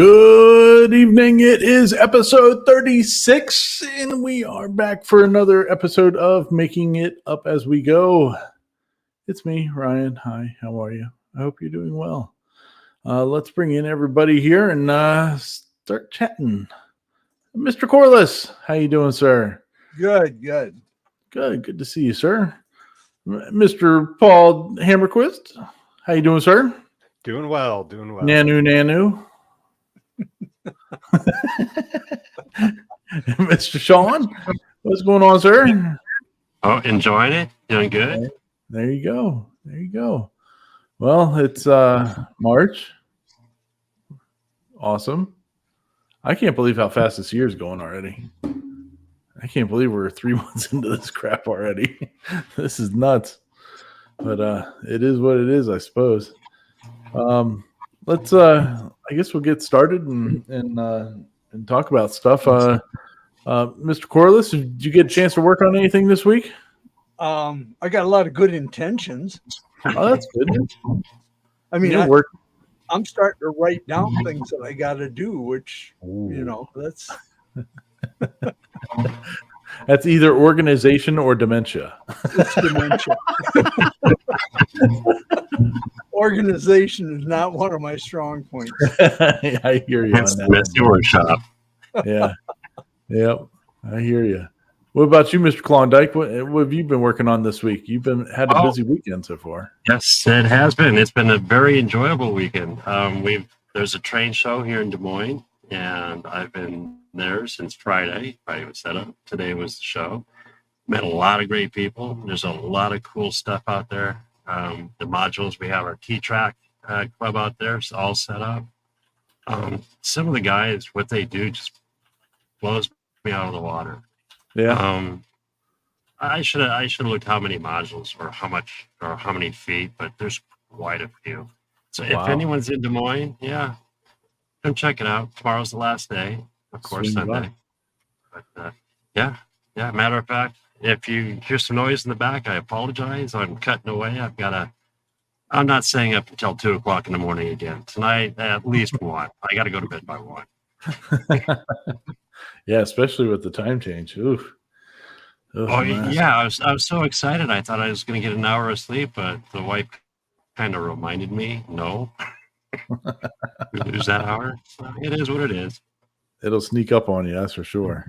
Good evening. It is episode 36, and we are back for another episode of Making It Up As We Go. It's me, Ryan. Hi, how are you? I hope you're doing well. Let's bring in everybody here and start chatting. Mr. Corliss, how you doing, sir? Good. Good to see you, sir. Mr. Paul Hammerquist, how you doing, sir? Doing well. Nanu. Mr. Sean, what's going on, sir? Oh, enjoying it? Doing good? There you go. Well, it's March. Awesome. I can't believe how fast this year's going already. I can't believe we're 3 months into this crap already. This is nuts. But it is what it is, I suppose. Let's I guess we'll get started and talk about stuff. Mr. Corliss, did you get a chance to work on anything this week? I got a lot of good intentions. Oh, that's good. I mean, work. I'm starting to write down things that I got to do, which, that's... That's either organization or dementia. It's dementia. Organization is not one of my strong points. I hear you. That's the messy workshop. Yeah. Yep. I hear you. What about you, Mr. Klondike? What have you been working on this week? You've had a busy weekend so far. Yes, it has been. It's been a very enjoyable weekend. There's a train show here in Des Moines, and I've been there since Friday. Friday was set up. Today was the show. Met a lot of great people. There's a lot of cool stuff out there. The modules, we have our T-Track club out there. It's all set up. Some of the guys, what they do just blows me out of the water. Yeah. I should have looked how many modules or how many feet, but there's quite a few. So if anyone's in Des Moines, come check it out. Tomorrow's the last day, of course, Sunday. But yeah. Matter of fact, if you hear some noise in the back, I apologize. I'm cutting away. I'm not staying up until 2:00 in the morning again. Tonight, at least 1. I got to go to bed by 1. Yeah, especially with the time change. Oof. Yeah, I was so excited. I thought I was going to get an hour of sleep, but the wife kind of reminded me, no, we lose that hour. So it is what it is. It'll sneak up on you, that's for sure.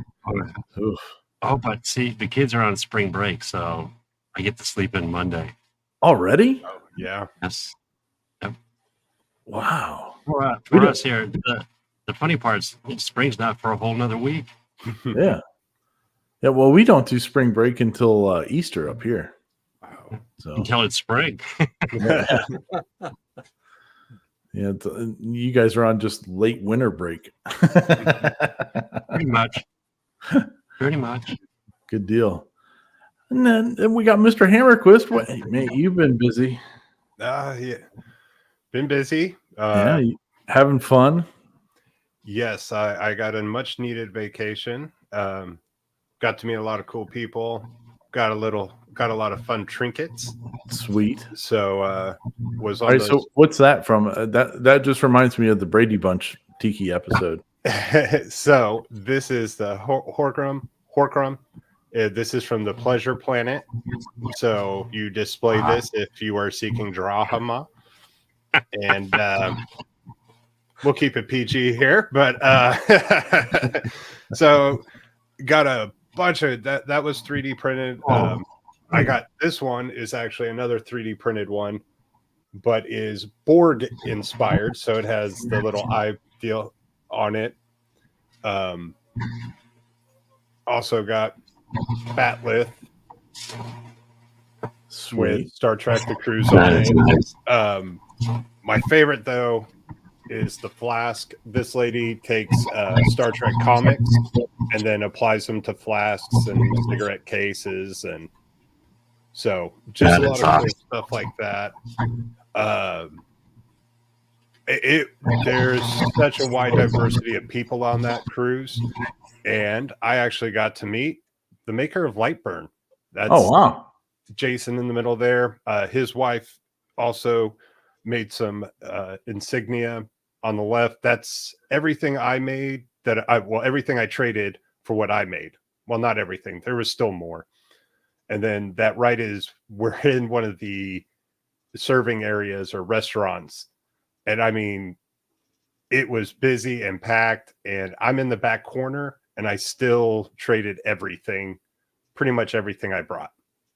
Oof. Oh, but see, the kids are on spring break, so I get to sleep in Monday. Already? Oh, yeah. Yes. Yep. Wow. For us here, the funny part is spring's not for a whole nother week. Yeah. Yeah, well, we don't do spring break until Easter up here. Wow. So. Until it's spring. Yeah, you guys are on just late winter break. Pretty much. Good deal. And then we got Mr. Hammerquist. Hey, mate, you've been busy. Yeah. Been busy. Having fun. Yes, I got a much needed vacation. Got to meet a lot of cool people. Got a lot of fun trinkets. Sweet. So was on. All right, so what's that from? That just reminds me of the Brady Bunch Tiki episode. So this is the Horcrum. This is from the Pleasure Planet. So you display this if you are seeking Drahama. And we'll keep it PG here. But so got a bunch of that was 3D printed. I got this one is actually another 3D printed one, but is Borg inspired. So it has the little eye deal on it. Also got Batlith with Star Trek The Cruise on it. My favorite though is the flask. This lady takes Star Trek comics and then applies them to flasks and cigarette cases, and so just a lot of cool stuff like that. There's such a wide diversity of people on that cruise, and I actually got to meet the maker of Lightburn. That's Jason in the middle there. His wife also made some insignia on the left, that's everything I made everything I traded for what I made. Well, not everything. There was still more. And then that right is we're in one of the serving areas or restaurants. And I mean, it was busy and packed, and I'm in the back corner, and I still traded everything, pretty much everything I brought.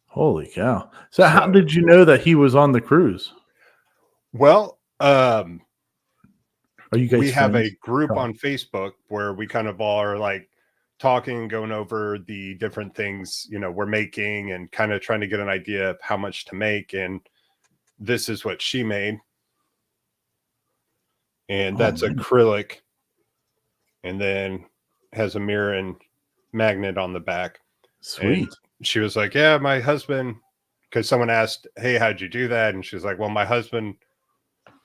Holy cow. So how did you know that he was on the cruise? Well, Are you guys we have friends? a group on Facebook where we kind of all are like talking, going over the different things, you know, we're making and kind of trying to get an idea of how much to make. And this is what she made. And that's acrylic. And then has a mirror and magnet on the back. Sweet. And she was like, yeah, my husband, because someone asked, hey, how'd you do that? And she was like, well, my husband,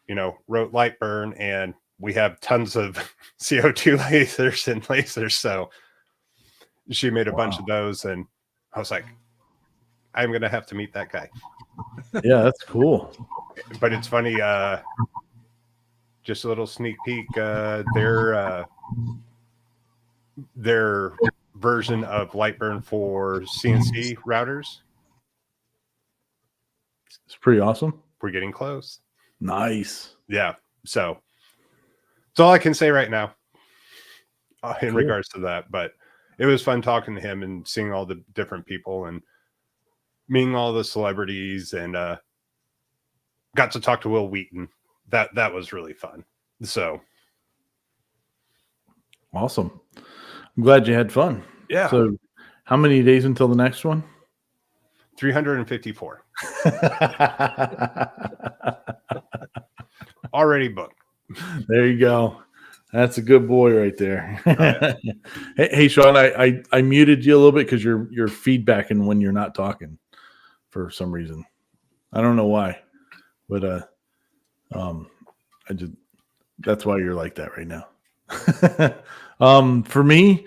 you know, wrote Lightburn, and we have tons of CO2 lasers. So she made a bunch of those. And I was like, I'm going to have to meet that guy. Yeah, that's cool. But it's funny. Just a little sneak peek. Their version of Lightburn for CNC routers. It's pretty awesome. We're getting close. Nice. Yeah. So that's all I can say right now in regards to that. But it was fun talking to him and seeing all the different people and meeting all the celebrities, and got to talk to Will Wheaton. That was really fun. So awesome. I'm glad you had fun. Yeah. So how many days until the next one? 354. Already booked. There you go. That's a good boy right there. Hey, Sean, I muted you a little bit because you're feedbacking when you're not talking for some reason. I don't know why, but that's why you're like that right now. For me,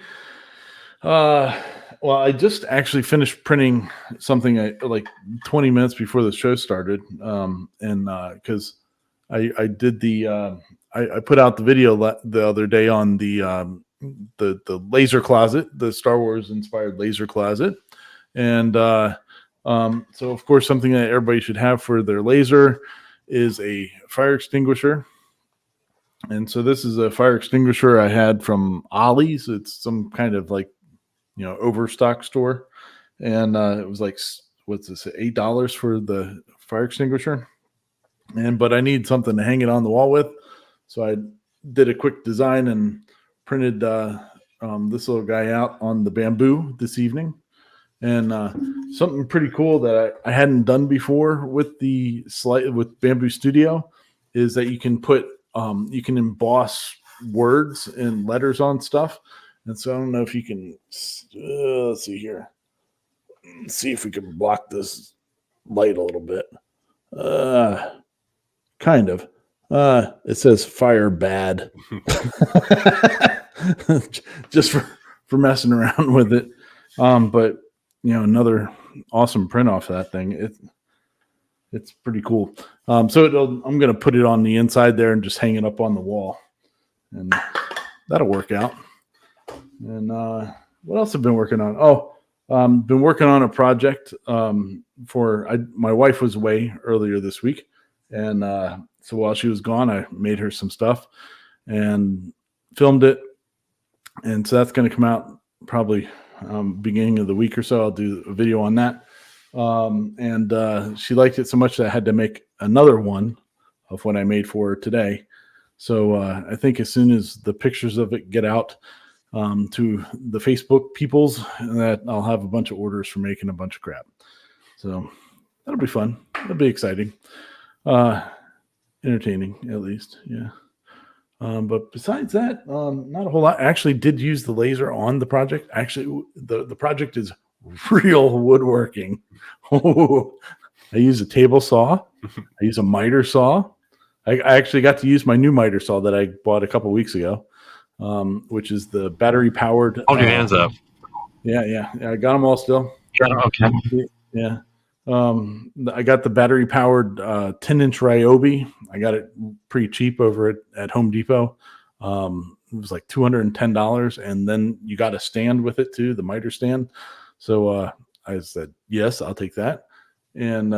well, I just actually finished printing something like 20 minutes before the show started, and because I did I put out the video the other day on the laser closet, the Star Wars inspired laser closet, and so of course something that everybody should have for their laser is a fire extinguisher. And so this is a fire extinguisher I had from Ollie's. It's some kind of like, you know, overstock store. And it was like, what's this, $8 for the fire extinguisher. But I need something to hang it on the wall with. So I did a quick design and printed this little guy out on the bamboo this evening. And something pretty cool that I hadn't done before with with Bamboo Studio is that you can put you can emboss words and letters on stuff. And so I don't know if you can, let's see here. Let's see if we can block this light a little bit. Kind of. It says fire bad. Just for messing around with it. But, you know, another awesome print off of that thing. It's pretty cool. So I'm going to put it on the inside there and just hang it up on the wall. And that'll work out. And what else have I been working on? Been working on a project my wife was away earlier this week. And so while she was gone, I made her some stuff and filmed it. And so that's going to come out probably beginning of the week or so. I'll do a video on that. And she liked it so much that I had to make another one of what I made for her today. So I think as soon as the pictures of it get out to the Facebook peoples, that I'll have a bunch of orders for making a bunch of crap. So that'll be fun. That'll be exciting. Entertaining, at least. Yeah. But besides that, not a whole lot. I actually did use the laser on the project. Actually, the project is real woodworking. I use a table saw. I use a miter saw. I actually got to use my new miter saw that I bought a couple weeks ago, which is the battery powered. Hold your hands up. Yeah. I got them all still. Okay. Yeah. I got the battery powered 10-inch Ryobi. I got it pretty cheap over at Home Depot. It was like $210, and then you got a stand with it too, the miter stand. So I said, yes, I'll take that. And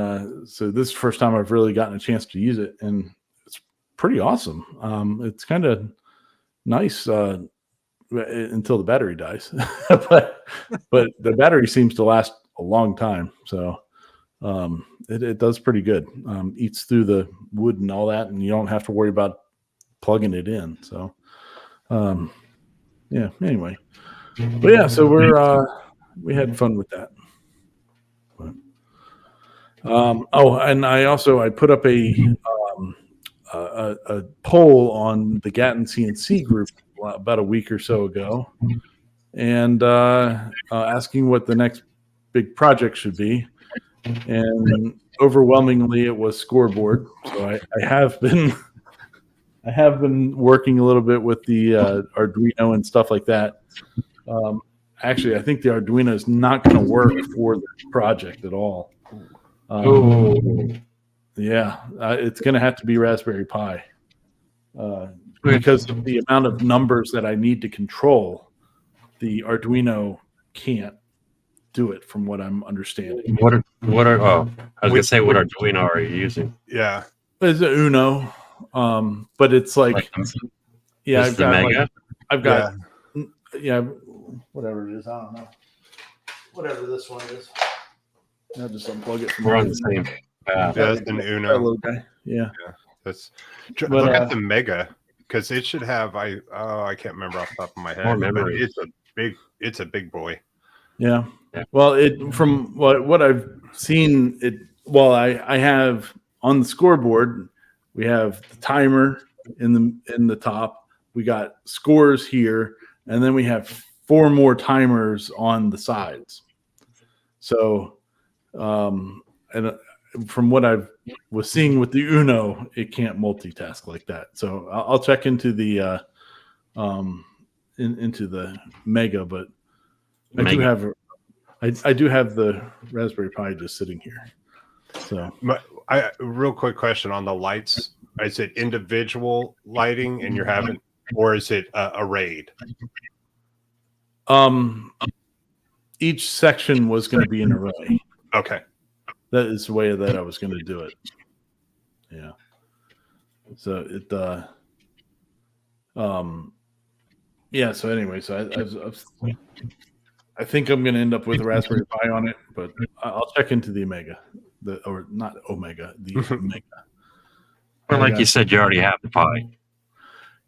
so this is the first time I've really gotten a chance to use it, and it's pretty awesome. It's kind of nice until the battery dies, but the battery seems to last a long time. So it does pretty good. Eats through the wood and all that, and you don't have to worry about plugging it in. So yeah. Anyway, but yeah, so we had fun with that. And I put up a poll on the Gatton CNC group about a week or so ago, and asking what the next big project should be. And overwhelmingly, it was scoreboard. So I have been working a little bit with the Arduino and stuff like that. Actually, I think the Arduino is not going to work for the project at all. Yeah, it's going to have to be Raspberry Pi because of the amount of numbers that I need to control. The Arduino can't do it, from what I'm understanding. What are I was going to say, what Arduino are you using? Yeah, it's a Uno, but it's like yeah, I've got whatever it is. I don't know. Whatever this one is. I'll just unplug it. We're on the same path. Yeah, it's an Uno. Little guy. Yeah. That's look at the Mega, because it should have I can't remember off the top of my head. But it's a big boy. Yeah. Well, from what I've seen, I have on the scoreboard, we have the timer in the top. We got scores here, and then we have 4 more timers on the sides. So, and from what I was seeing with the Uno, it can't multitask like that. So I'll check into the into the Mega, but I do have the Raspberry Pi just sitting here. So, real quick question on the lights: is it individual lighting, and you're having, or is it arrayed? Each section was going to be an array. Okay, that is the way that I was going to do it. Yeah. So it. Yeah. So anyway, I think I'm going to end up with a Raspberry Pi on it, but I'll check into the Omega, the Omega. Well, like you said, you already have the Pi.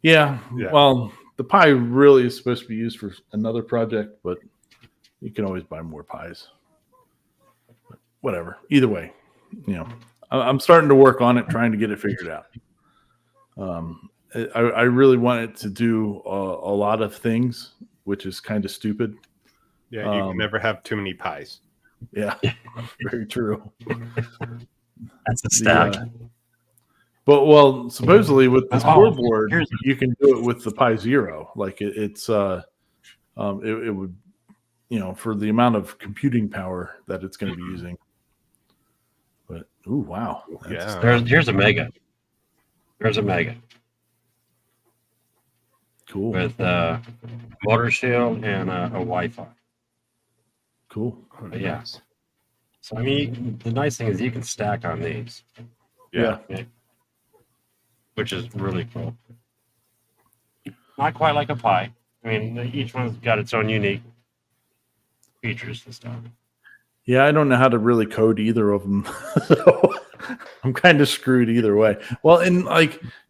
Yeah. Well, the Pi really is supposed to be used for another project, but you can always buy more Pis. Whatever. Either way, I'm starting to work on it, trying to get it figured out. I really want it to do a lot of things, which is kind of stupid. Yeah, you can never have too many pies. Yeah, very true. That's a stack. But supposedly with the scoreboard, you can do it with the Pi Zero. Like it would, for the amount of computing power that it's going to be using. But wow, here's a Mega. There's a Mega. Cool. With motor shield and a Wi-Fi. Cool. But yeah. So I mean, the nice thing is you can stack on these. Yeah. Which is really cool. Not quite like a Pi. I mean, each one's got its own unique features and stuff. Yeah, I don't know how to really code either of them. So I'm kind of screwed either way. Well, and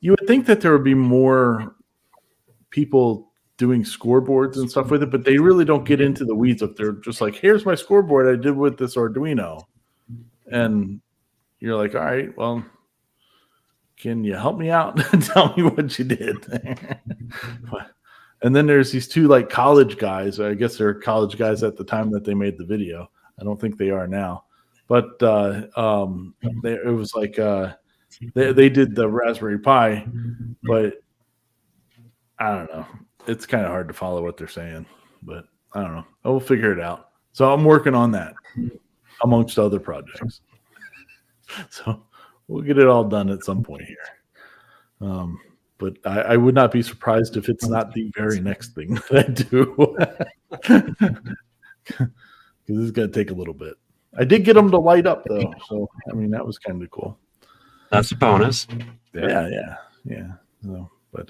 you would think that there would be more people doing scoreboards and stuff with it, but they really don't get into the weeds if they're just like, here's my scoreboard I did with this Arduino. And you're like, all right, well, can you help me out and tell me what you did? And then there's these 2 college guys. I guess they're college guys at the time that they made the video. I don't think they are now, but it was like they did the Raspberry Pi, but I don't know. It's kind of hard to follow what they're saying, but I don't know. We'll figure it out. So I'm working on that. amongst other projects. So we'll get it all done at some point here. But I would not be surprised if it's not the very next thing that I do. Because it's going to take a little bit. I did get them to light up, though. So, I mean, that was kind of cool. That's a bonus. Yeah. So, but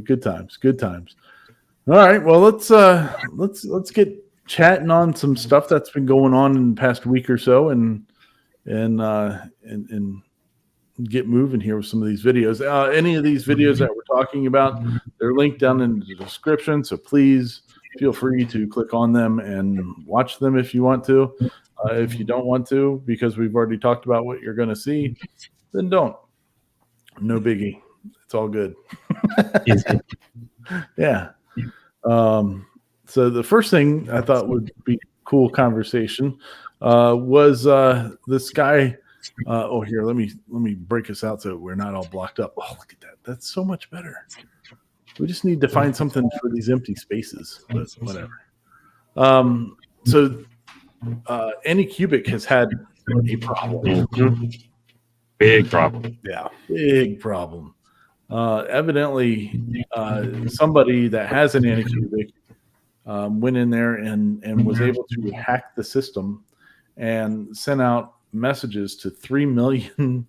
good times. All right. Well, let's get chatting on some stuff that's been going on in the past week or so, and get moving here with some of these videos. Any of these videos that we're talking about, they're linked down in the description. So please feel free to click on them and watch them if you want to. If you don't want to, because we've already talked about what you're going to see, then don't. No biggie. It's all good. Yeah. So the first thing I thought would be cool conversation was this guy. Here, let me break this out so we're not all blocked up. Oh, look at that. That's so much better. We just need to find something for these empty spaces, but whatever. So Anycubic has had a problem. Big problem. Yeah. Big problem. Evidently, somebody that has an Anycubic went in there and was able to hack the system and sent out messages to 3 million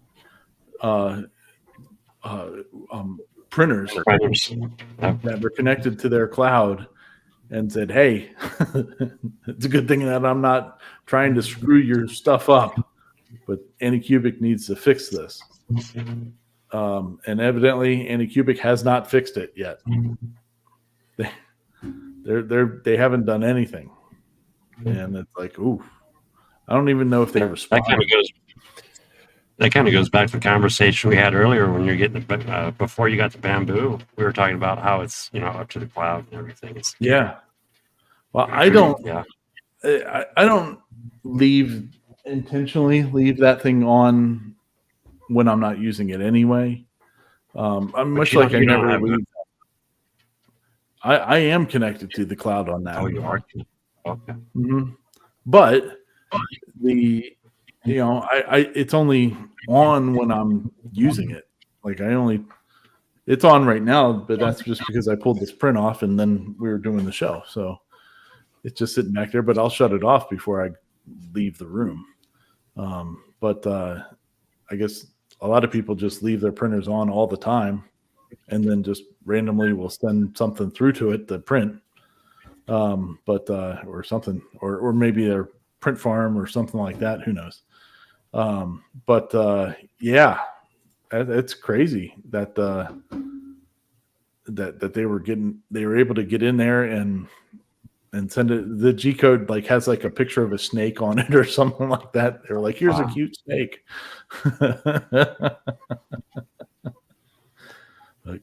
printers that were connected to their cloud and said, hey, it's a good thing that I'm not trying to screw your stuff up, but Anycubic needs to fix this. And evidently Anycubic has not fixed it yet. They haven't done anything. And it's like, ooh, I don't even know if they respond. That kind of goes back to the conversation we had earlier when you're getting before you got the bamboo. We were talking about how it's up to the cloud and everything. Yeah. Well, I don't. Yeah. I don't intentionally leave that thing on when I'm not using it anyway. I'm much like I never leave. I am connected to the cloud on that. Oh, you are. Okay. Mm-hmm. But it's only on when I'm using it. Like it's on right now, but that's just because I pulled this print off and then we were doing the show. So it's just sitting back there, but I'll shut it off before I leave the room. But I guess a lot of people just leave their printers on all the time and then just randomly will send something through to it to print. Or something, or maybe their print farm or something like that. Who knows? Yeah, it's crazy that that they were able to get in there and send it. The G code has a picture of a snake on it or something like that. They were like, "Here's a cute snake."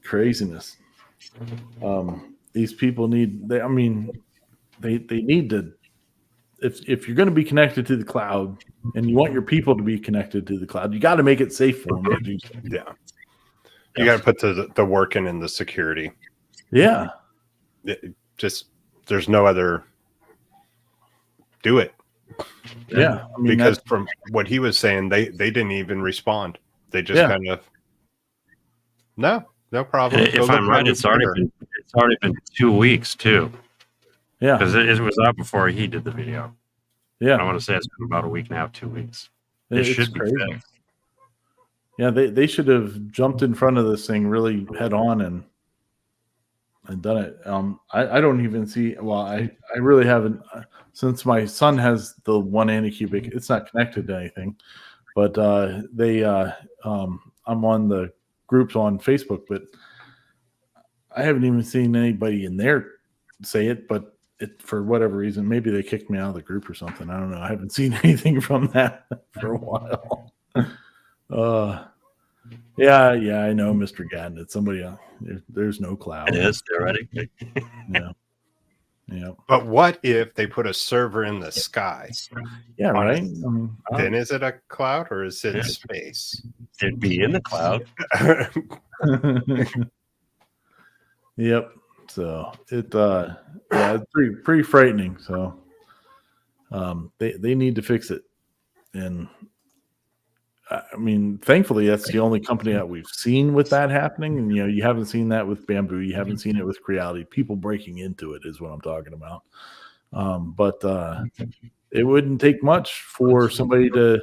Craziness. These people need. They need to. If you're going to be connected to the cloud and you want your people to be connected to the cloud, you got to make it safe for them to do so. Yeah. You got to put the work in the security. Yeah. There's no other. Do it. Yeah. Because from what he was saying, they didn't even respond. They just kind of, no problem. If I'm right, it's already been 2 weeks too. Yeah, because it was out before he did the video. Yeah, I want to say it's been about a week now, 2 weeks. It should be fixed. Yeah, they should have jumped in front of this thing really head on and done it. I don't even see. Well, I really haven't, since my son has the one Anycubic. It's not connected to anything, but I'm on the groups on Facebook, but I haven't even seen anybody in there say it. But for whatever reason, maybe they kicked me out of the group or something. I don't know. I haven't seen anything from that for a while. Yeah, I know, Mr. Gadden. It's somebody else. There's no cloud. It is theoretically. Yeah. But what if they put a server in the sky? Yeah, right. Then is it a cloud or is it space? It'd be in the cloud. Yep. So it's pretty frightening. So they need to fix it. And I mean, thankfully, that's the only company that we've seen with that happening. And you haven't seen that with Bamboo. You haven't seen it with Creality. People breaking into it is what I'm talking about. But it wouldn't take much for somebody to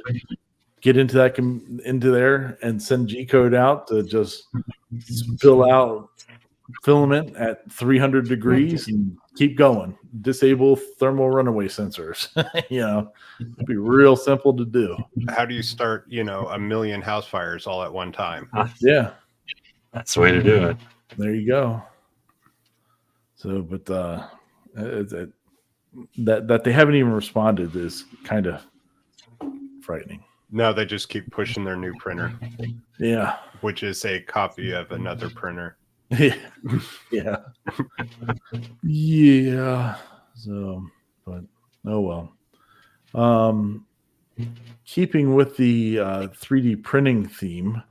get into there and send G code out to just spill out filament at 300 degrees and keep going. Disable thermal runaway sensors. It'd be real simple to do. How do you start, a million house fires all at one time? Yeah, that's the way to do it. there you go. So, but that they haven't even responded is kind of frightening. No, they just keep pushing their new printer. Yeah. Which is a copy of another printer. Yeah. Yeah. So, but oh well. Keeping with the 3D printing theme,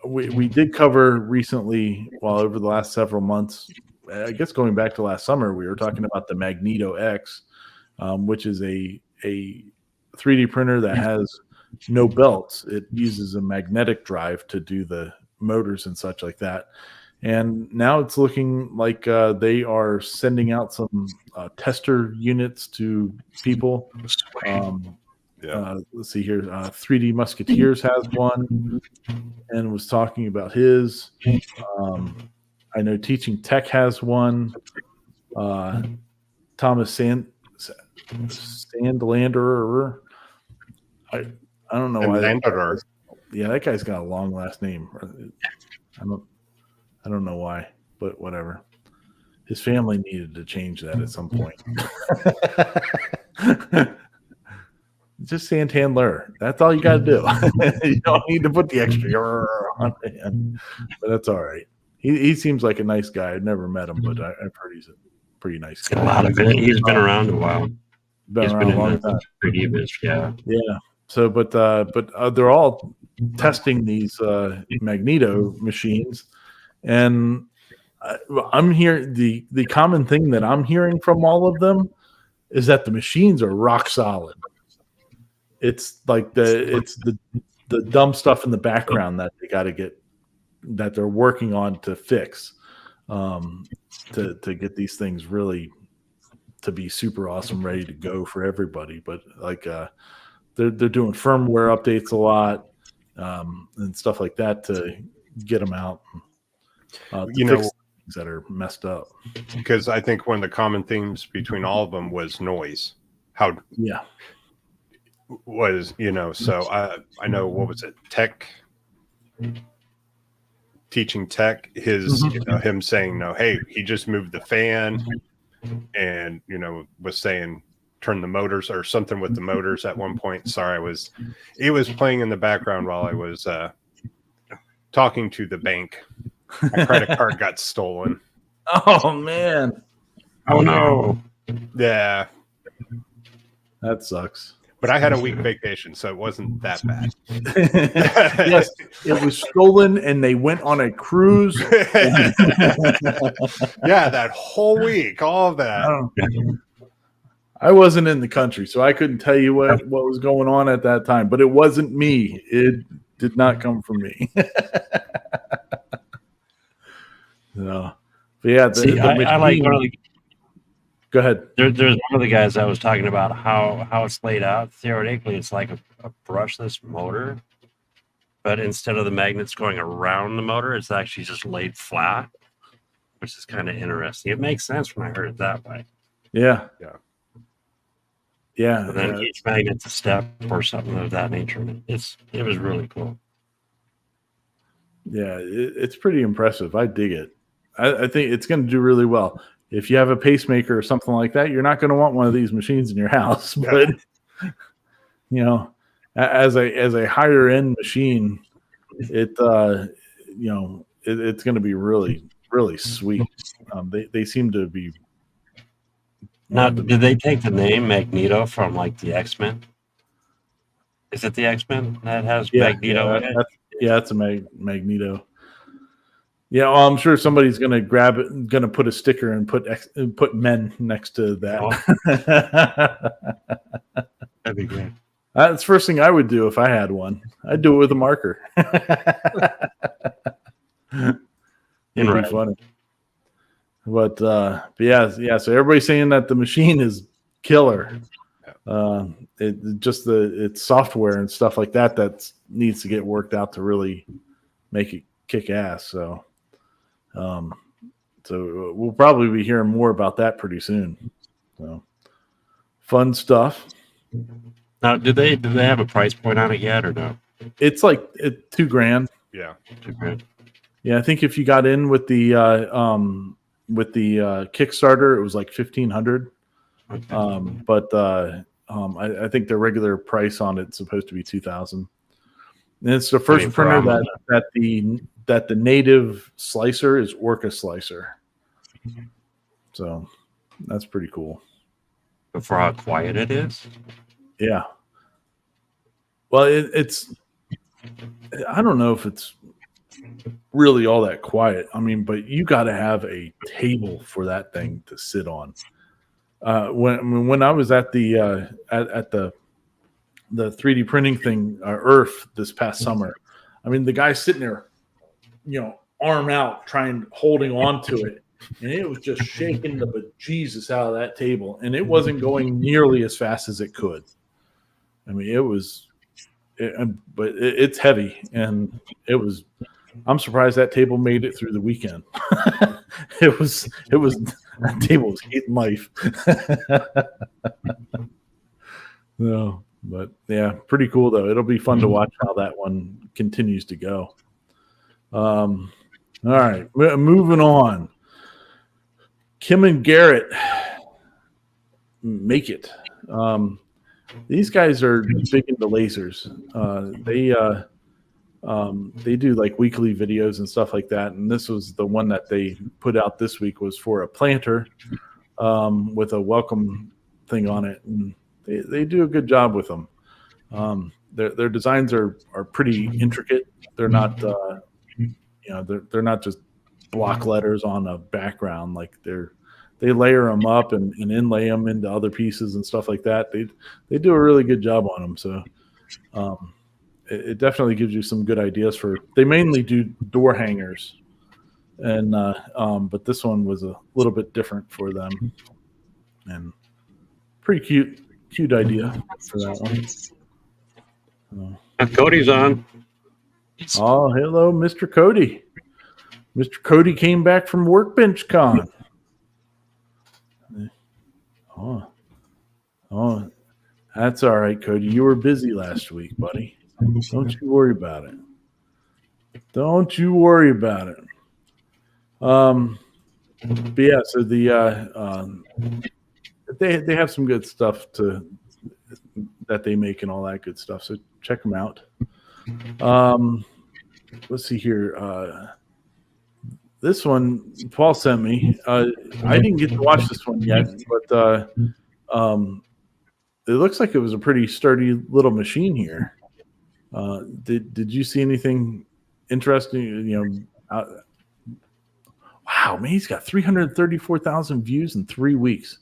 we did cover recently, over the last several months, I guess going back to last summer, we were talking about the Magneto X, which is a 3D printer that has no belts. It uses a magnetic drive to do the motors and such like that. And now it's looking like they are sending out some tester units to people. Let's see here. 3D Musketeers has one and was talking about his. I know Teaching Tech has one. Thomas Sandlander. I don't know why. Yeah, that guy's got a long last name. I don't know why, but whatever. His family needed to change that at some point. Just Santander. That's all you got to do. You don't need to put the extra on it. But that's all right. He seems like a nice guy. I've never met him, but I've heard he's a pretty nice guy. A lot of it. He's been around a while. He's been a long time. 3D, yeah. Yeah. So, but they're all testing these Magneto machines, and I'm here. The common thing that I'm hearing from all of them is that the machines are rock solid. It's like the dumb stuff in the background that they got to get, that they're working on to fix, to get these things really to be super awesome, ready to go for everybody. But like they're doing firmware updates a lot and stuff like that to get them out. To fix things that are messed up. Because I think one of the common themes between all of them was noise. So I know, what was it? Teaching Tech, him saying, no, hey, he just moved the fan and, was saying, turn the motors or something with the motors at one point. Sorry, it was playing in the background while I was talking to the bank. My credit card got stolen. Oh man. Oh no. Yeah. That sucks. But I had a week vacation, so it wasn't that bad. Yes, it was stolen and they went on a cruise. Yeah, that whole week, all of that. I wasn't in the country, so I couldn't tell you what was going on at that time, but it wasn't me. It did not come from me. No. But yeah, I like one of the. Go ahead. There's one of the guys that was talking about how it's laid out. Theoretically, it's like a brushless motor, but instead of the magnets going around the motor, it's actually just laid flat, which is kind of interesting. It makes sense when I heard it that way. Yeah. And then each magnet's a step or something of that nature. It was really cool. Yeah, it's pretty impressive. I dig it. I think it's going to do really well. If you have a pacemaker or something like that, you're not going to want one of these machines in your house. But as a higher end machine, it's going to be really, really sweet. They seem to be. Now, did they take the name Magneto from like the X-Men? Is it the X-Men that has Magneto in it? That's a Magneto. Yeah, well, I'm sure somebody's going to grab it, going to put a sticker and put men next to that. That'd be great. That's the first thing I would do if I had one. I'd do it with a marker. It'd be funny. But yeah. So everybody's saying that the machine is killer. It's software and stuff like that needs to get worked out to really make it kick ass. So we'll probably be hearing more about that pretty soon. So fun stuff. Now, do they have a price point on it yet or no? It's like $2,000. Yeah. $2,000. Yeah, I think if you got in with the Kickstarter, it was like $1,500. Okay. But I think the regular price on it's supposed to be $2,000. And it's the first printer that the native slicer is Orca slicer. So that's pretty cool. But for how quiet it is? Yeah. Well, it's I don't know if it's really all that quiet. I mean, but you got to have a table for that thing to sit on. When I was at the 3D printing thing, Earth, this past summer, I mean, the guy's sitting there, arm out, holding on to it, and it was just shaking the bejesus out of that table, and it wasn't going nearly as fast as it could. I mean, but it's heavy, and I'm surprised that table made it through the weekend. That table was eating life. No, but yeah, pretty cool though. It'll be fun to watch how that one continues to go. All right, moving on. Kim and Garrett make it. These guys are big into lasers. They do like weekly videos and stuff like that. And this was the one that they put out this week was for a planter with a welcome thing on it. And they do a good job with them. Their designs are pretty intricate. They're not, they're not just block letters on a background. Like they layer them up and inlay them into other pieces and stuff like that. They do a really good job on them. So it definitely gives you some good ideas they mainly do door hangers, and but this one was a little bit different for them, and pretty cute idea for that one. Cody's on. Oh, hello, Mr. Cody. Mr. Cody came back from Workbench Con. Oh, that's all right, Cody. You were busy last week, buddy. Don't you worry about it. Don't you worry about it. But yeah, so they have some good stuff that they make and all that good stuff. So check them out. Let's see here. This one Paul sent me. I didn't get to watch this one yet, but it looks like it was a pretty sturdy little machine here. Did you see anything interesting? Wow, man, he's got 334,000 views in 3 weeks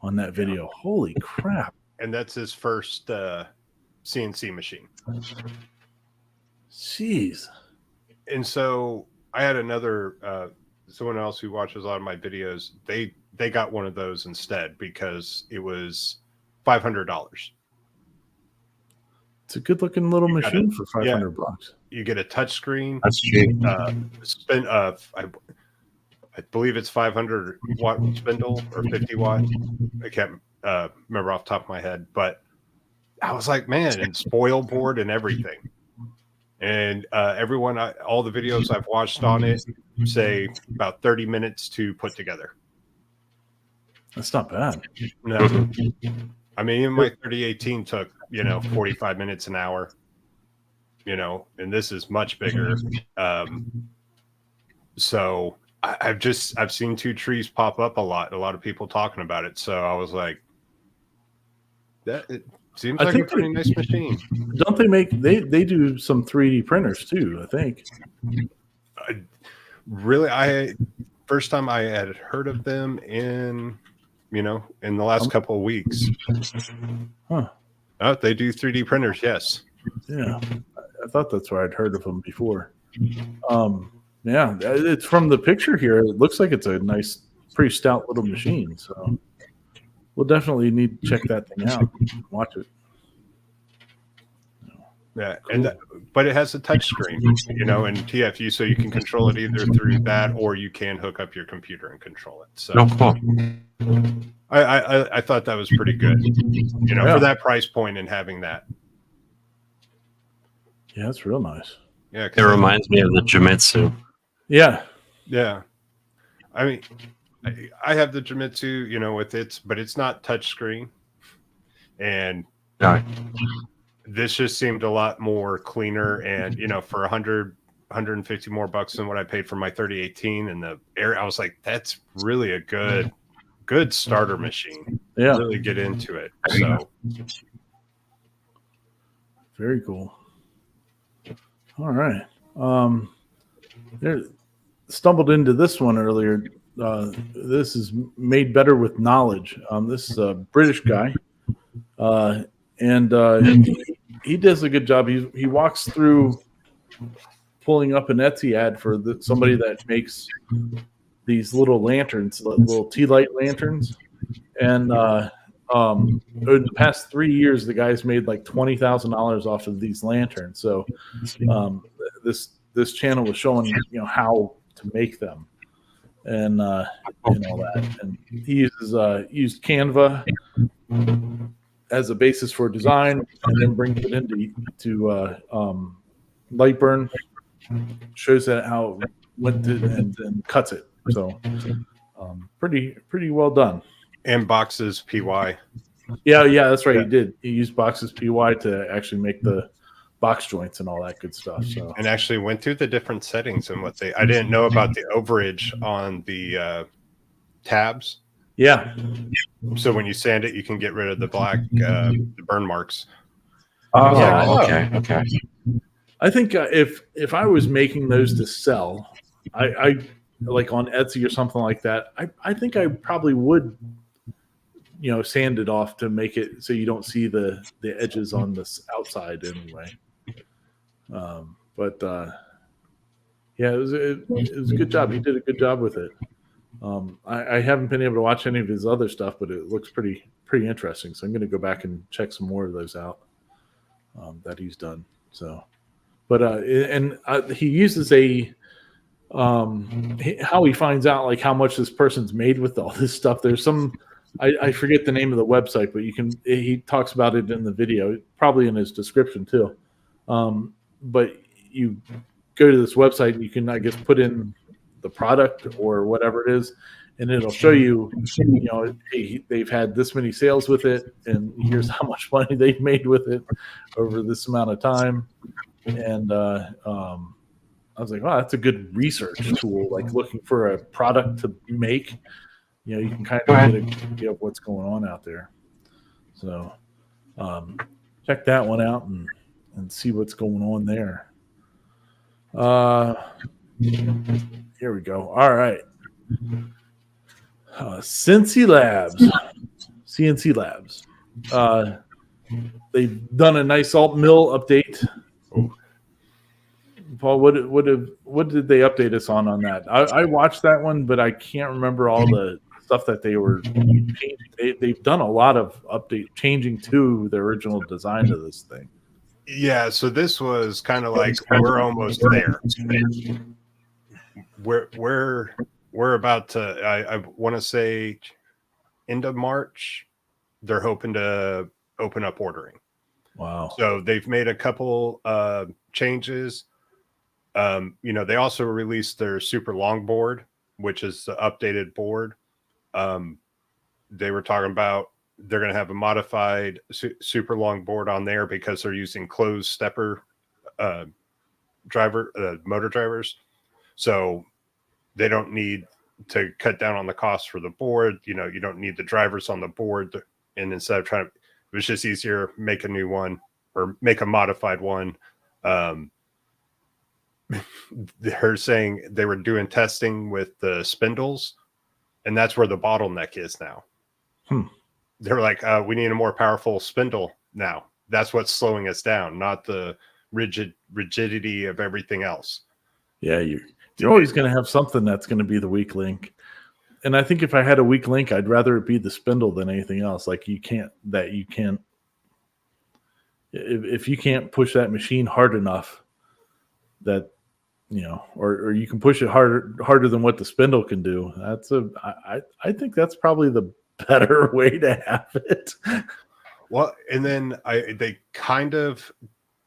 on that video. Holy crap! And that's his first CNC machine. Jeez. And so I had another someone else who watches a lot of my videos. They got one of those instead because it was $500. It's a good looking little machine for $500. You get a touch screen. That's cheap. I believe it's 500 watt spindle or 50 watt. I can't remember off the top of my head, but I was like, man, and spoil board and everything. And all the videos I've watched on it say about 30 minutes to put together. That's not bad. No. I mean, even my 3018 took, 45 minutes an hour, and this is much bigger. So I've seen two trees pop up a lot of people talking about it. So I was like, it seems like a pretty nice machine. Don't they do some 3D printers too, I think. First time I had heard of them in the last couple of weeks. Huh. Oh, they do 3D printers. Yes. Yeah, I thought that's where I'd heard of them before. Yeah, it's from the picture here. It looks like it's a nice, pretty stout little machine. So we'll definitely need to check that thing out. Watch it. Yeah, Cool. but it has a touch screen, you know, and TFU, so you can control it either through that or you can hook up your computer and control it. So No, cool. I thought that was pretty good, you know, Yeah. for that price point and having that. Yeah, that's real nice. Yeah, It reminds me of the Jamitsu. Yeah, yeah. I mean, I have the Jamitsu, you know, but it's not touch screen, and Yeah. this just seemed a lot more cleaner, and you know, for 150 more bucks than what I paid for my 3018 and the air, I was like, that's really a good starter machine. yeah, Really get into it. So very cool. All right. There, stumbled into this one earlier. This is Made Better with Knowledge. This is a British guy, and he does a good job. He walks through pulling up an Etsy ad for somebody that makes these little lanterns, little tea light lanterns, and in the past 3 years, the guy's made like $20,000 off of these lanterns. So this channel was showing how to make them and all that. And he used Canva as a basis for design, and then brings it into Lightburn, shows that how it went to, and then cuts it. So pretty well done. and boxes PY. Yeah, that's right. Yeah. He did. He used boxes PY to actually make the box joints and all that good stuff. So And actually went through the different settings and I didn't know about the overage on the tabs. yeah, So when you sand it, you can get rid of the black the burn marks. Oh, Yeah. okay. I think if I was making those to sell, I like on Etsy or something like that, I think I probably would sand it off to make it so you don't see the edges on this outside anyway. But yeah, it was a good job. He did a good job with it. I haven't been able to watch any of his other stuff, but it looks pretty interesting. So I'm going to go back and check some more of those out that he's done. So, but he uses how he finds out like how much this person's made with all this stuff. There's some. I forget the name of the website, but he talks about it in the video, probably in his description too. But you go to this website and you can, I guess, put in the product or whatever it is, and it'll show you, hey, they've had this many sales with it, and here's how much money they've made with it over this amount of time. And I was like, wow, that's a good research tool, like looking for a product to make. You can kind of get a idea of what's going on out there. So check that one out and see what's going on there. Here we go. All right. CNC Labs. They've done a nice alt mill update. Paul, what did they update us on that? I watched that one, but I can't remember all the stuff that they were changing. They've done a lot of changing to the original design of this thing. Yeah, so this was kind of like we're almost there. We're about to. I want to say end of March. They're hoping to open up ordering. Wow. So they've made a couple changes. They also released their super long board, which is the updated board. They were talking about they're going to have a modified super long board on there because they're using closed stepper motor drivers. So they don't need to cut down on the cost for the board. You don't need the drivers on the board. And instead of it was just easier, make a new one or make a modified one. They're saying they were doing testing with the spindles, and that's where the bottleneck is now. They're like, we need a more powerful spindle now. that's what's slowing us down, not the rigidity of everything else. Yeah, you're always going to have something that's going to be the weak link. And I think if I had a weak link, I'd rather it be the spindle than anything else. Like if you can't push that machine hard enough that, or you can push it harder than what the spindle can do. I think that's probably the better way to have it. Well, and then they kind of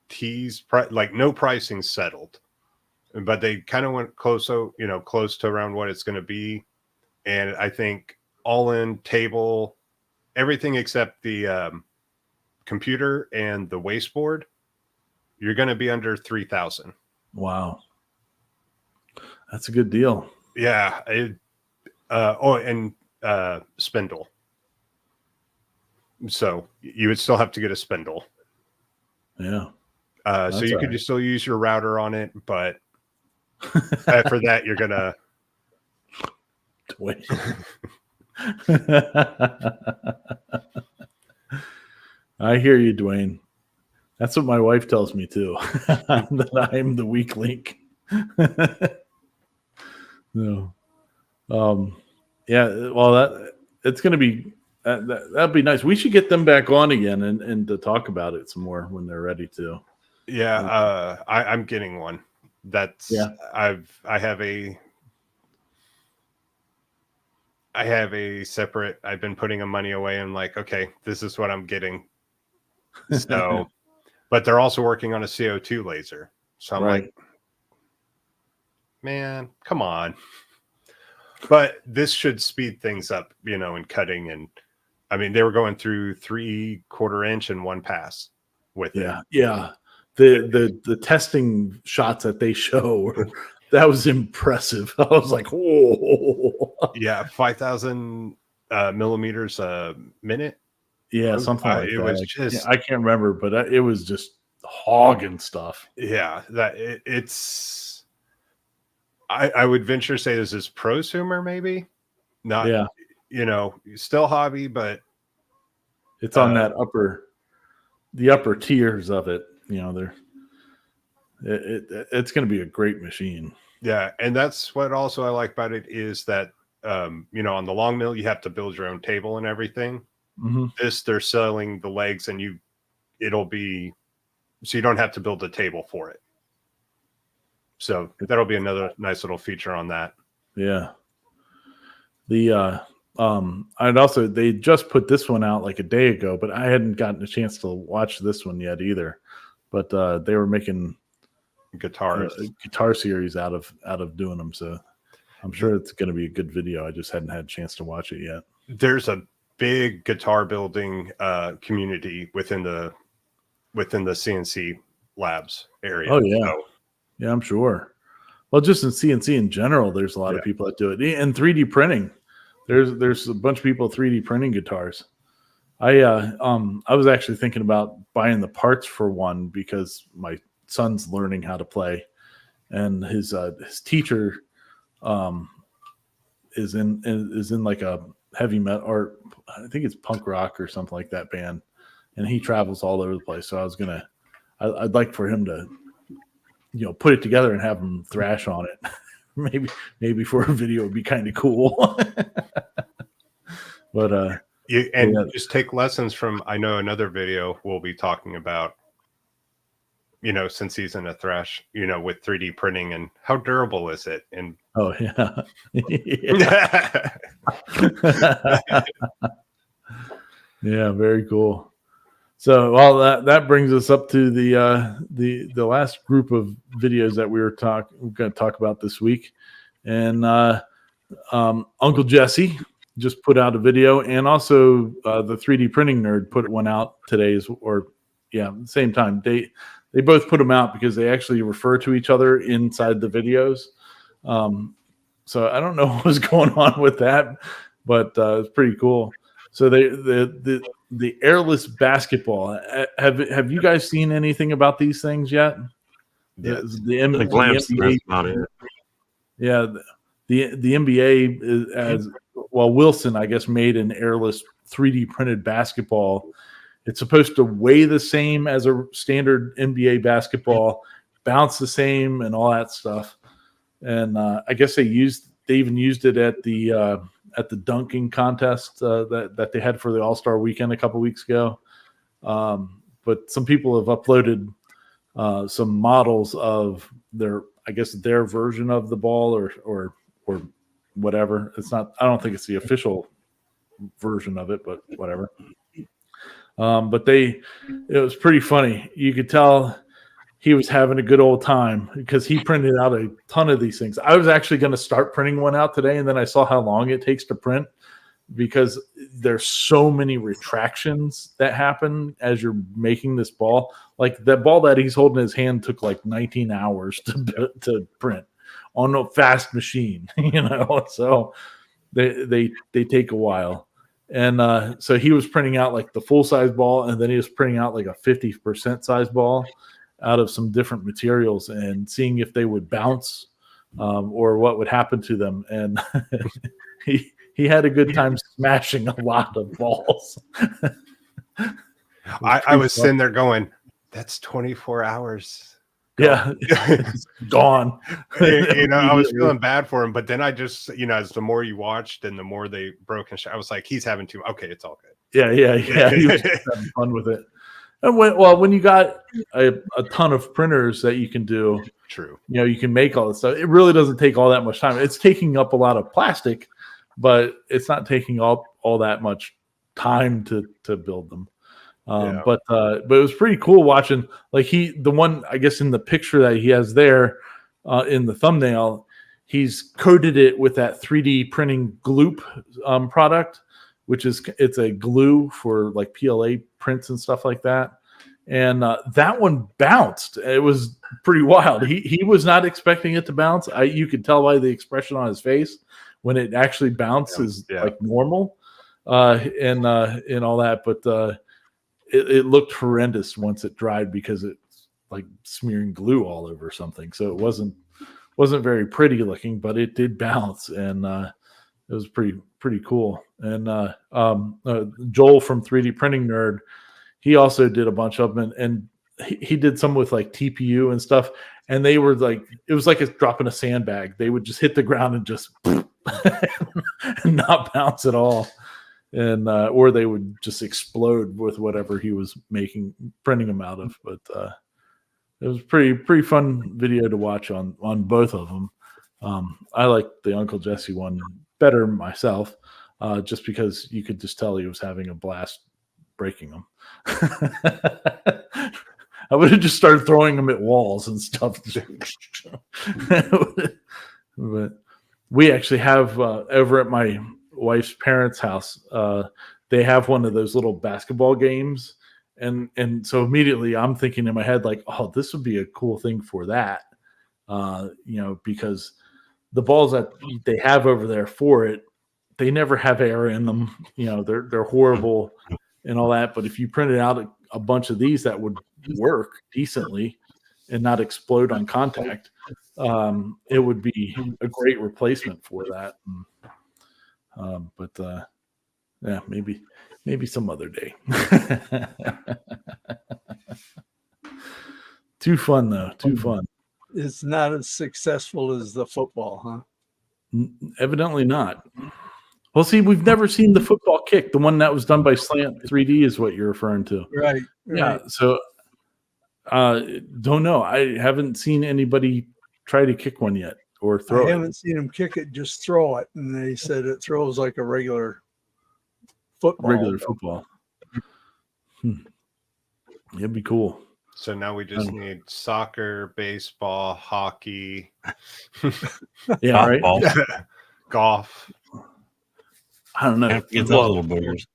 tease like no pricing settled, but they kind of went close to around what it's going to be. And I think all in table, everything except the computer and the wasteboard, you're going to be under 3,000. Wow. That's a good deal. Yeah. Spindle. So you would still have to get a spindle. Yeah. So you could still use your router on it, but for that, you're going to wait. I hear you, Dwayne. That's what my wife tells me too. That I'm the weak link. No. Yeah. Well, it's going to be that'd be nice. We should get them back on again and to talk about it some more when they're ready to. Yeah. I'm getting one. I have a separate. I've been putting money away and like, okay, this is what I'm getting. So, but they're also working on a CO2 laser. So I'm like, man, come on. But this should speed things up, in cutting. And I mean, they were going through 3/4 inch and one pass with it. Yeah. The testing shots that they show that was impressive. I was like, whoa. Yeah, 5,000 millimeters a minute. Yeah, something like that. It was just, I can't remember, but it was just hogging stuff. Yeah, it's. I would venture to say this is prosumer, maybe not. Yeah, still hobby, but it's on the upper tiers of it. It's going to be a great machine. Yeah, and that's what also I like about it is that on the long mill you have to build your own table and everything. Mm-hmm. This they're selling the legs, and it'll be so you don't have to build a table for it. So that'll be another nice little feature on that. Yeah. They just put this one out like a day ago, but I hadn't gotten a chance to watch this one yet either. But they were making guitar series out of doing them, so I'm sure it's going to be a good video. I just hadn't had a chance to watch it yet. There's a big guitar building community within the CNC labs area. Oh yeah. So, yeah, I'm sure. Well, just in CNC in general, there's a lot of people that do it. And 3D printing. There's a bunch of people 3D printing guitars. I was actually thinking about buying the parts for one because my son's learning how to play, and his teacher is in like a heavy metal, or I think it's punk rock or something like that band, and he travels all over the place. So I'd like for him to put it together and have him thrash on it. maybe for a video would be kind of cool. But just take lessons from, I know another video we'll be talking about, since he's in a thrash, with 3D printing and how durable is it? And oh yeah. Yeah, very cool. So, well, that brings us up to the last group of videos that we're going to talk about this week, and Uncle Jesse just put out a video, and also the 3D printing nerd put one out today, same time. They both put them out because they actually refer to each other inside the videos. So I don't know what was going on with that, but it's pretty cool. So the airless basketball. Have you guys seen anything about these things yet? Yeah. The NBA. About it. Yeah, the NBA is, as well. Wilson, I guess, made an airless 3D printed basketball, It's supposed to weigh the same as a standard NBA basketball, bounce the same, and all that stuff. And I guess they even used it at the dunking contest that they had for the All-Star weekend a couple weeks ago. But some people have uploaded some models of their version of the ball or whatever. It's not. I don't think it's the official version of it, but whatever. But it was pretty funny. You could tell he was having a good old time because he printed out a ton of these things. I was actually going to start printing one out today, and then I saw how long it takes to print because there's so many retractions that happen as you're making this ball. Like that ball that he's holding in his hand took like 19 hours to print on a fast machine, so they take a while. And so he was printing out like the full size ball, and then he was printing out like a 50% size ball out of some different materials and seeing if they would bounce or what would happen to them. And he had a good time smashing a lot of balls. I was sitting there going, that's 24 hours. Yeah, it's gone. I was feeling bad for him, but then I just, as the more you watched and the more they broke and I was like, he's having too. Okay, it's all good. Yeah. He was just having fun with it. And when you got a ton of printers that you can do, true. You can make all this stuff. It really doesn't take all that much time. It's taking up a lot of plastic, but it's not taking up all that much time to build them. But it was pretty cool watching. Like the one I guess in the picture that he has there in the thumbnail, he's coated it with that 3D printing gloop product, which it's a glue for like PLA prints and stuff like that. And that one bounced. It was pretty wild. He was not expecting it to bounce. You could tell by the expression on his face when it actually bounces like normal and all that. But it looked horrendous once it dried because it's like smearing glue all over something. So it wasn't very pretty looking, but it did bounce, and it was pretty cool. And Joel from 3D Printing Nerd, he also did a bunch of them, and he did some with like TPU and stuff. And they were like, it was like it's dropping a sandbag. They would just hit the ground and just and not bounce at all. And or they would just explode with whatever he was printing them out of. But it was pretty fun video to watch on both of them. I like the Uncle Jesse one better myself, just because you could just tell he was having a blast breaking them. I would have just started throwing them at walls and stuff. But we actually have over at my wife's parents' house, they have one of those little basketball games, and so immediately I'm thinking in my head like, oh, this would be a cool thing for that, because the balls that they have over there for it, they never have air in them. They're horrible and all that. But if you printed out a bunch of these that would work decently and not explode on contact, it would be a great replacement for that. But maybe some other day. Too fun though. Too fun. It's not as successful as the football, huh? Evidently not. Well, see, we've never seen the football kick. The one that was done by Slant 3D is what you're referring to. Right. Yeah. So, don't know. I haven't seen anybody try to kick one yet or throw it. I haven't seen him kick it, just throw it. And they said it throws like a regular football. It'd be cool. So now we just need soccer, baseball, hockey. Yeah, right. Golf. I don't know. Get those little boogers.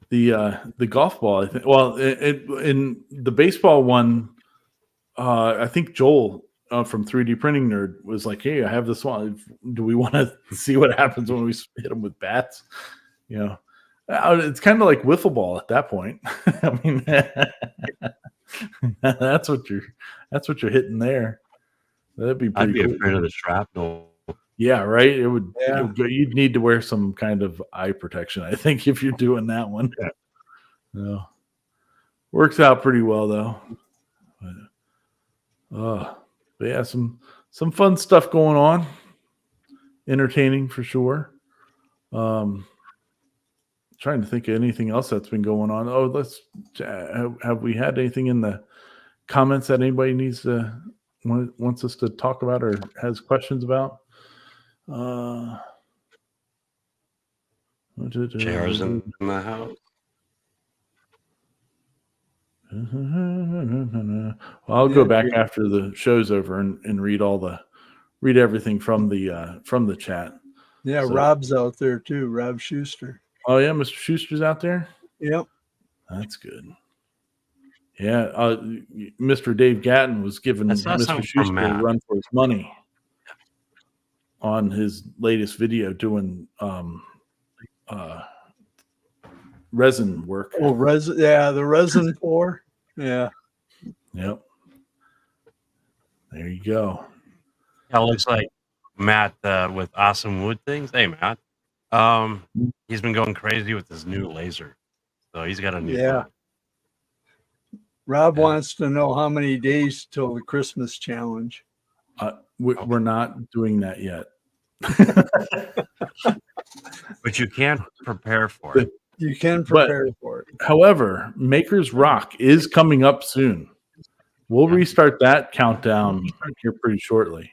The golf ball, I think. Well, in the baseball one, I think Joel from 3D Printing Nerd was like, "Hey, I have this one. Do we want to see what happens when we hit them with bats?" It's kind of like wiffle ball at that point. I mean, that's what you're hitting there. That'd be pretty. I'd be cool. afraid of the shrapnel. Yeah, right. It would. You'd need to wear some kind of eye protection, I think, if you're doing that one. Yeah. No. Works out pretty well though. But yeah, some fun stuff going on. Entertaining for sure. Trying to think of anything else that's been going on. Oh, let's have we had anything in the comments that anybody wants us to talk about or has questions about? Chairs in the house. I'll go back after the show's over and read everything from the chat. Yeah, So, Rob's out there too. Rob Schuster. Oh yeah, Mr. Schuster's out there. Yep, that's good. Yeah, Mr. Dave Gatton was giving Mr. Schuster a run for his money on his latest video doing resin work. Oh, resin! Yeah, the resin pour. Yeah. Yep. There you go. Yeah, it looks like Matt with Awesome Wood Things. Hey, Matt. He's been going crazy with his new laser. So he's got a new one. Rob wants to know how many days till the Christmas challenge. We're not doing that yet. But you can prepare for it. You can prepare for it. However, Maker's Rock is coming up soon. We'll restart that countdown here pretty shortly.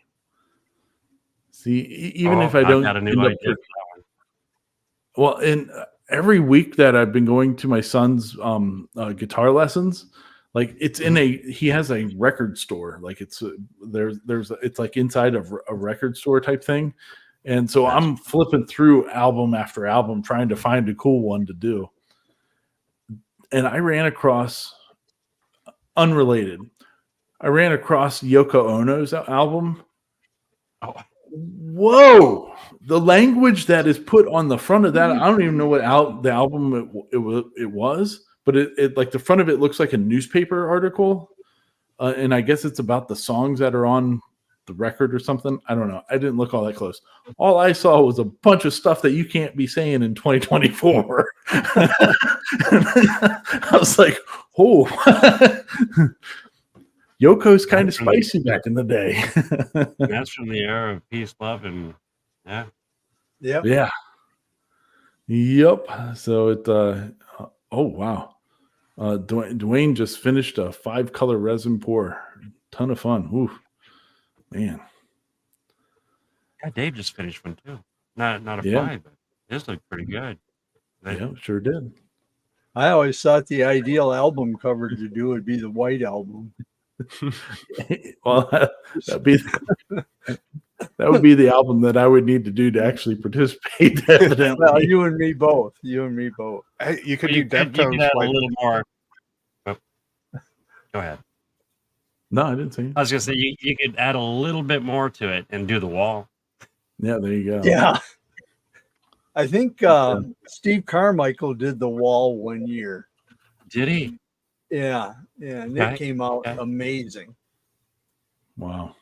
See, even if I don't got a new idea. Well, in every week that I've been going to my son's guitar lessons, like he has a record store. Like it's like inside of a record store type thing. And so I'm flipping through album after album, trying to find a cool one to do. And I ran across, unrelated, Yoko Ono's album. Oh. Whoa! The language that is put on the front of that, I don't even know what the album it was, but it like the front of it looks like a newspaper article. And I guess it's about the songs that are on the record or something. I don't know. I didn't look all that close. All I saw was a bunch of stuff that you can't be saying in 2024. I was like, oh, Yoko's kind of spicy back in the day. That's from the era of peace, love, and Yep. So it oh wow. Dwayne just finished a 5-color resin pour. Ton of fun. Ooh. Man. Yeah, Dave just finished one too. Not a 5, but this looked pretty good. Yeah, sure did. I always thought the ideal album cover to do would be the white album. Well, that would be the album that I would need to do to actually participate. Evidently. Well, you and me both. Hey, you could you do Deftones. could add a little more. Oh, go ahead. No, I didn't see it. I was gonna say you could add a little bit more to it and do the wall. Yeah, there you go. Yeah. I think Steve Carmichael did the wall one year. Did he? Yeah. And it came out amazing. Wow.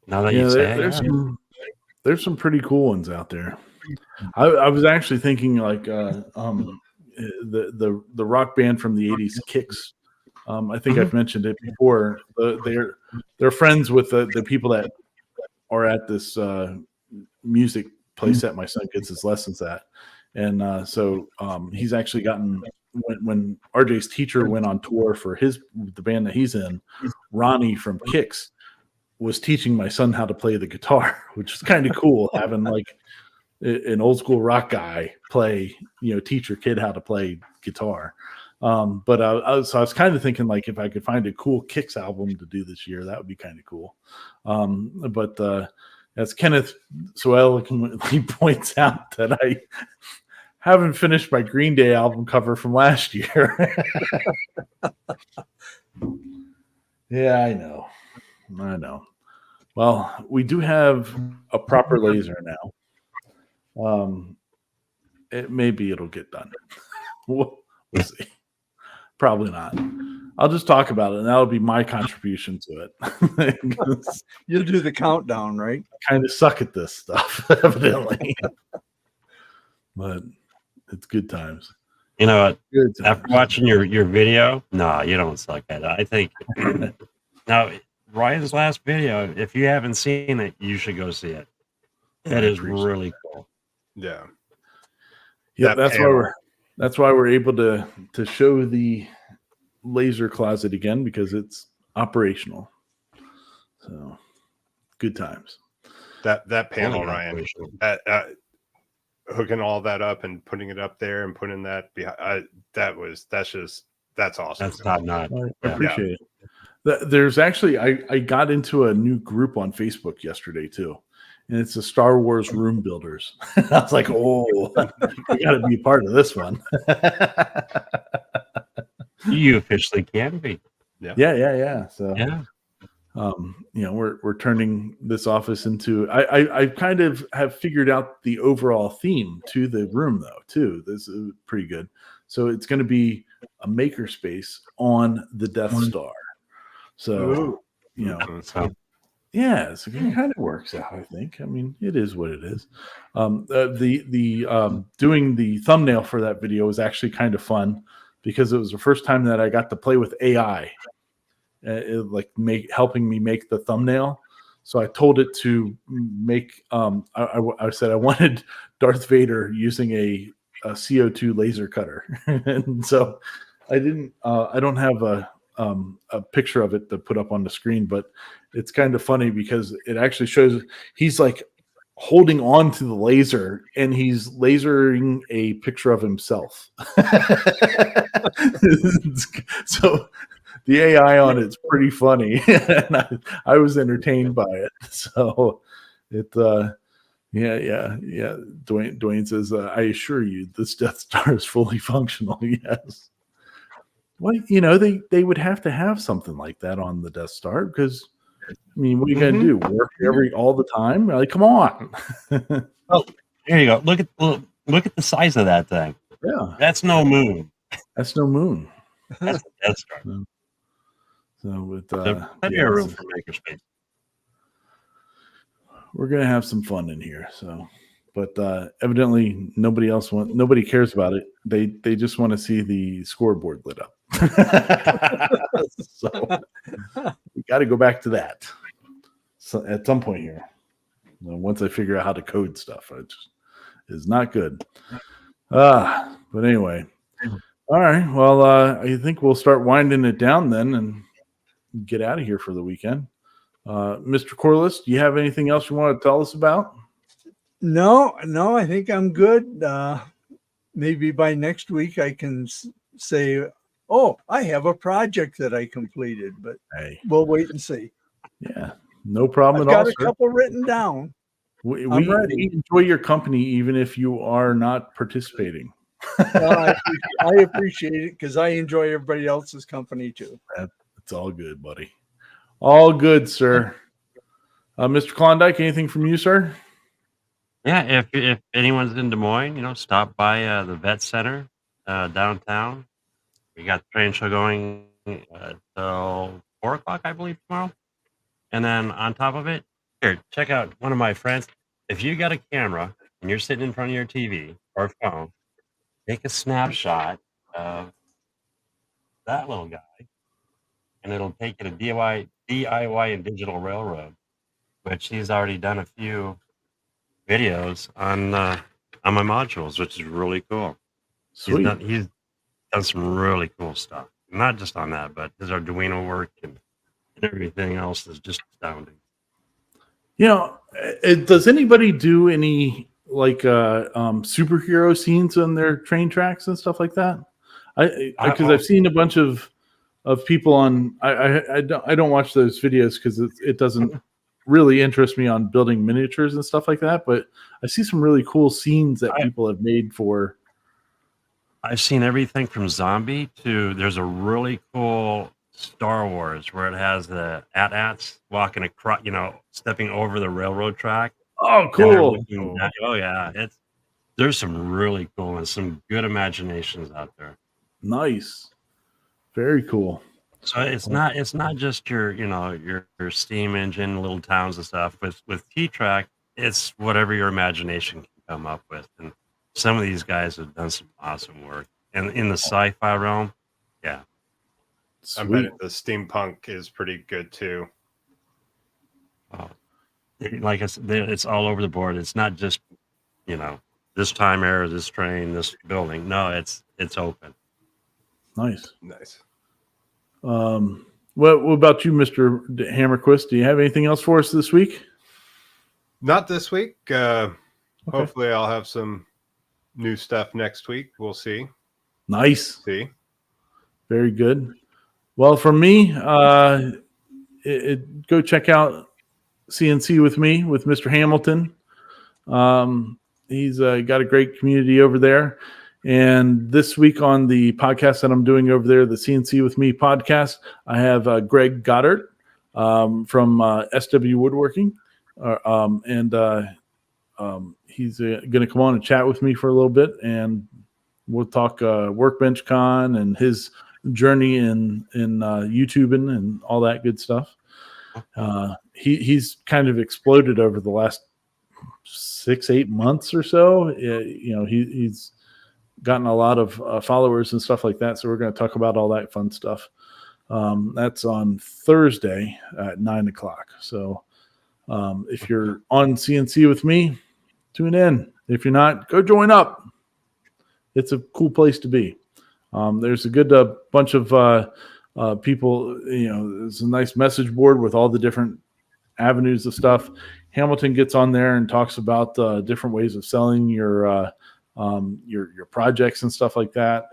Now that you say there's some pretty cool ones out there. I was actually thinking like the rock band from the 80s, Kicks. I think I've mentioned it before. They're friends with the people that are at this music place that my son gets his lessons at, and so he's actually gotten when RJ's teacher went on tour for the band that he's in. Ronnie from Kicks was teaching my son how to play the guitar, which is kind of cool having like an old school rock guy teach your kid how to play guitar. But I was kind of thinking like if I could find a cool Kicks album to do this year, that would be kind of cool. But as Kenneth so eloquently points out, that I haven't finished my Green Day album cover from last year. Yeah, I know. Well, we do have a proper laser now. Maybe it'll get done. We'll see. Probably not. I'll just talk about it, and that'll be my contribution to it. You'll do the countdown, right? I kind of suck at this stuff, evidently. But it's good times. You know what? Good After times. watching your video, no, you don't suck at it. I think now Ryan's last video, if you haven't seen it, you should go see it. It is really cool. Yeah. Yeah, That panel. that's why we're able to show the laser closet again, because it's operational. So good times. That panel, Only Ryan. operational. Hooking all that up and putting it up there and putting that behind. That's awesome. That's top notch. I appreciate it. There's actually, I got into a new group on Facebook yesterday too, and it's the Star Wars room builders. I was like, oh, you got to be part of this one. You officially can be. Yeah. So Yeah. We're turning this office into. I kind of have figured out the overall theme to the room though too. This is pretty good. So it's going to be a makerspace on the Death Star. So yeah, so it kind of works out. I think. I mean, it is what it is. Doing the thumbnail for that video was actually kind of fun because it was the first time that I got to play with AI. Helping me make the thumbnail. So I told it to make. I said I wanted Darth Vader using a CO2 laser cutter, and so I didn't. I don't have a picture of it to put up on the screen, but it's kind of funny because it actually shows he's like holding on to the laser and he's lasering a picture of himself. So the AI on it's pretty funny, and I was entertained by it. So it, yeah. Dwayne says, "I assure you, this Death Star is fully functional." Yes. Well, they would have to have something like that on the Death Star because, I mean, what are you going to do? Work all the time? Like, come on. Oh, here you go. Look at the size of that thing. Yeah, that's no moon. That's no moon. That's the Death Star. So with plenty of room for makerspace. We're gonna have some fun in here. So, but evidently nobody cares about it. They just want to see the scoreboard lit up. So we got to go back to that. So at some point here, once I figure out how to code stuff, it just is not good. But anyway, all right. Well, I think we'll start winding it down then and get out of here for the weekend. Mr. Corliss, do you have anything else you want to tell us about? No, I think I'm good. Maybe by next week I can say, oh, I have a project that I completed, but hey, we'll wait and see. Yeah, no problem I've at all. Got a couple written down. We enjoy your company even if you are not participating. I appreciate it because I enjoy everybody else's company too. It's all good, buddy. All good, sir. Mr. Klondike, anything from you, sir? Yeah, if anyone's in Des Moines, stop by the Vet Center downtown. We got the train show going till 4:00, I believe, tomorrow. And then on top of it, here, check out one of my friends. If you got a camera and you're sitting in front of your TV or phone, take a snapshot of that little guy, and it'll take you to DIY and Digital Railroad, which he's already done a few videos on my modules, which is really cool. Sweet. He's done some really cool stuff. Not just on that, but his Arduino work and everything else is just astounding. Does anybody do any superhero scenes on their train tracks and stuff like that? Because I've seen a bunch of people on. I don't watch those videos because it doesn't really interest me on building miniatures and stuff like that. But I see some really cool scenes that people have made for. I've seen everything from zombie to there's a really cool Star Wars where it has the AT-ATs walking across, stepping over the railroad track. Oh, cool! Oh yeah, there's some really cool and some good imaginations out there. Nice, very cool. So it's not just your steam engine, little towns and stuff. With T-Track, it's whatever your imagination can come up with, and some of these guys have done some awesome work. and in the sci-fi realm, yeah. I bet the steampunk is pretty good too. Like I said, it's all over the board. It's not just, this time era, this train, this building. No, it's open. Nice. What about you, Mr. Hammerquist? Do you have anything else for us this week? Not this week. Okay. Hopefully I'll have some new stuff next week. We'll see. Nice. See. Very good. Well, for me, go check out CNC with me with Mr. Hamilton. He's got a great community over there. And this week on the podcast that I'm doing over there, the CNC with Me podcast, I have Greg Goddard from SW Woodworking. He's going to come on and chat with me for a little bit, and we'll talk Workbench Con and his journey in YouTubing and all that good stuff. He's kind of exploded over the last 6-8 months or so. He's gotten a lot of followers and stuff like that. So we're going to talk about all that fun stuff. That's on Thursday at 9:00. So if you're on CNC with me, tune in. If you're not, go join up. It's a cool place to be. There's a good bunch of people. There's a nice message board with all the different avenues of stuff. Hamilton gets on there and talks about different ways of selling your projects and stuff like that.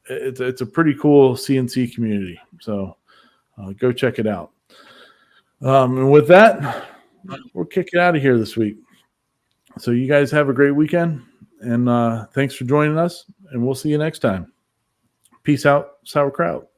It's a pretty cool CNC community. So go check it out. And with that, we'll kick it out of here this week. So you guys have a great weekend, and thanks for joining us, and we'll see you next time. Peace out, sauerkraut.